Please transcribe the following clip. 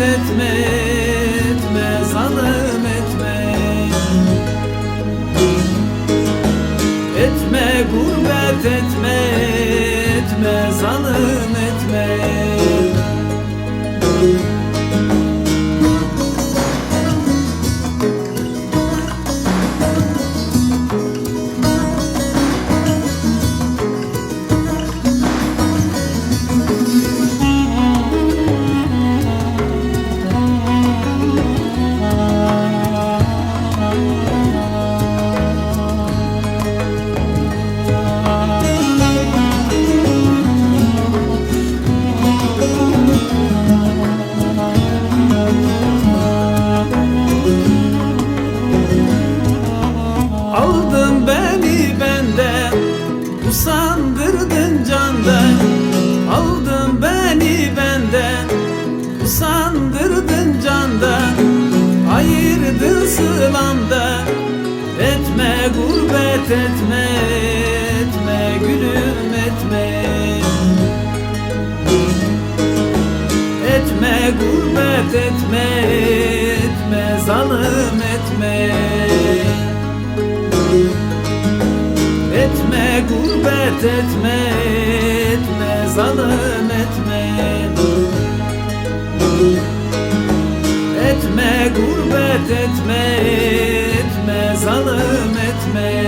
etme, etme, zalim etme. Etme, gurbet etme, etme, zalim etme. Aldın beni benden, usandırdın candan. Aldın beni benden, usandırdın candan. Ayırdın sılamdan, etme gurbet etme, etme gülüm etme. Etme gurbet etme, etme zalim etme. Etme gurbet etme, etme zalim etme. Etme gurbet etme, etme zalim etme.